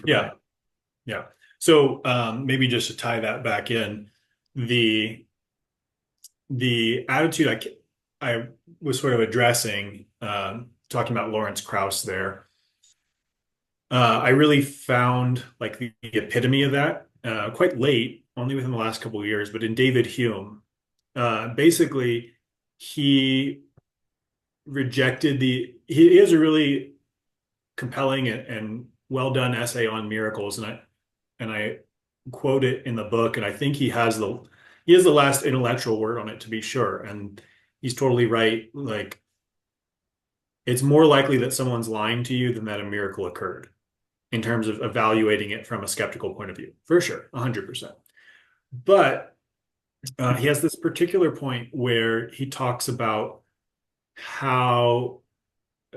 Yeah. Yeah. So maybe just to tie that back in, the the attitude I was sort of addressing, talking about Lawrence Krauss there, I really found like the epitome of that quite late, only within the last couple of years, but in David Hume. Basically, he rejected he has a really compelling and well done essay on miracles, and I quote it in the book, and I think he has the last intellectual word on it to be sure, and he's totally right. Like it's more likely that someone's lying to you than that a miracle occurred in terms of evaluating it from a skeptical point of view, for sure, 100%. But he has this particular point where he talks about how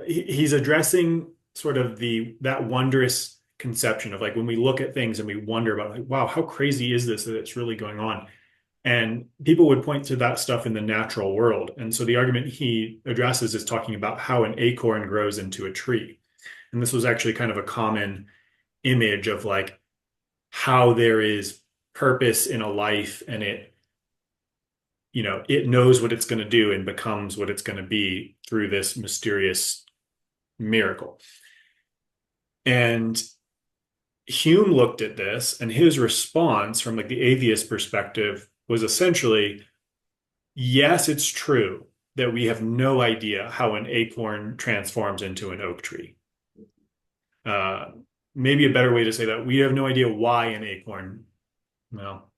he's addressing sort of the that wondrous conception of like when we look at things and we wonder about like, wow, how crazy is this that it's really going on? And people would point to that stuff in the natural world. And so the argument he addresses is talking about how an acorn grows into a tree. And this was actually kind of a common image of like how there is purpose in a life and it knows what it's going to do and becomes what it's going to be through this mysterious miracle. And Hume looked at this, and his response from like the atheist perspective was essentially, yes, it's true that we have no idea how an acorn transforms into an oak tree. Uh, Maybe a better way to say that we have no idea why an acorn. Well,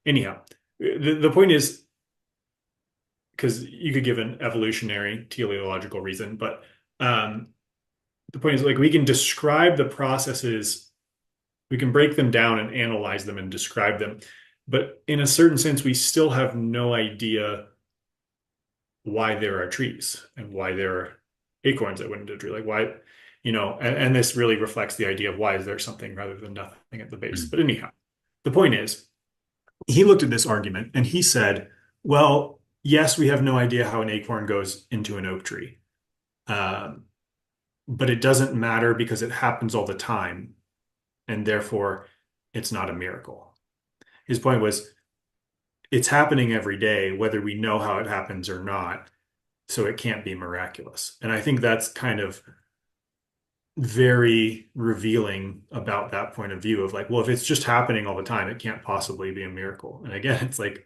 anyhow, the point is because you could give an evolutionary teleological reason, but um, the point is like we can describe the processes, we can break them down and analyze them and describe them, but in a certain sense, we still have no idea why there are trees and why there are acorns that went into a tree. Like why, and this really reflects the idea of why is there something rather than nothing at the base. But anyhow, the point is, he looked at this argument and he said, well, yes, we have no idea how an acorn goes into an oak tree. Um, but it doesn't matter because it happens all the time, and therefore it's not a miracle. His point was it's happening every day, whether we know how it happens or not, so it can't be miraculous. And I think that's kind of very revealing about that point of view of like, well, if it's just happening all the time, it can't possibly be a miracle. And again, it's like,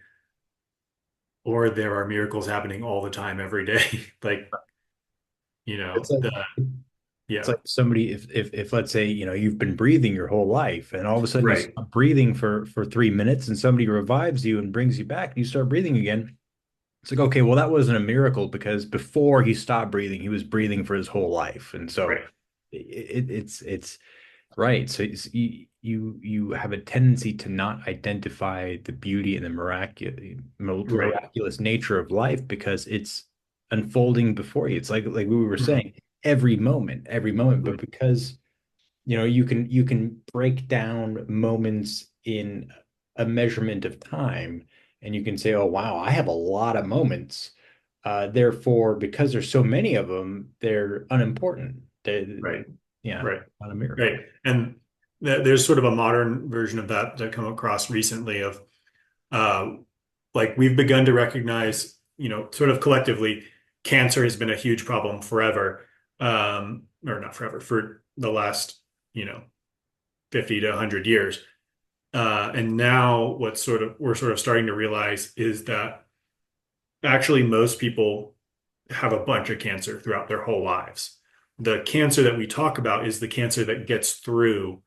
or there are miracles happening all the time every day. Like, It's like it's yeah, like somebody if let's say you've been breathing your whole life and all of a sudden you right, stop breathing for 3 minutes and somebody revives you and brings you back and you start breathing again. It's like, okay, well, that wasn't a miracle because before he stopped breathing, he was breathing for his whole life. And so right, it's right. So you have a tendency to not identify the beauty and the right. miraculous nature of life because it's unfolding before you. It's like we were Mhm. saying, every moment. But because you can break down moments in a measurement of time, and you can say, oh wow, I have a lot of moments. Therefore, because there's so many of them, they're unimportant. Right. Yeah, Right. not a Right. miracle. And there's sort of a modern version of that that I come across recently of uh, like we've begun to recognize, sort of collectively, cancer has been a huge problem forever. Or not forever, for the last, you know, 50 to 100 years. And now we're sort of starting to realize is that actually most people have a bunch of cancer throughout their whole lives. The cancer that we talk about is the cancer that gets through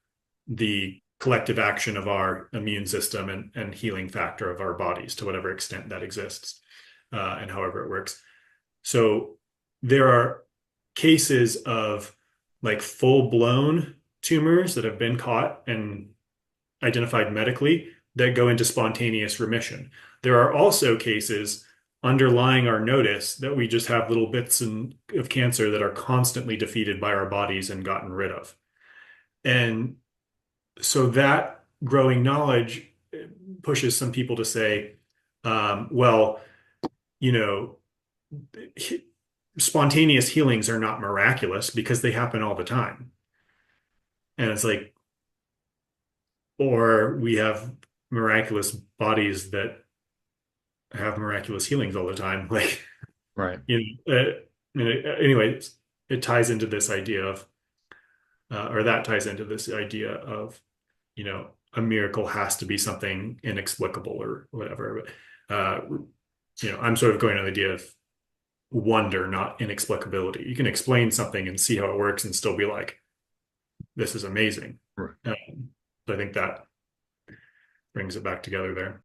the collective action of our immune system and healing factor of our bodies to whatever extent that exists, and however it works. So there are cases of like full-blown tumors that have been caught and identified medically that go into spontaneous remission. There are also cases underlying our notice that we just have little bits of cancer that are constantly defeated by our bodies and gotten rid of. And so that growing knowledge pushes some people to say, well, you know, spontaneous healings are not miraculous because they happen all the time. And it's like, or we have miraculous bodies that have miraculous healings all the time. Like, Right. anyway, it ties into this idea of, or that ties into this idea of, a miracle has to be something inexplicable or whatever. I'm sort of going on the idea of wonder, not inexplicability. You can explain something and see how it works and still be like, this is amazing. Right. So I think that brings it back together there.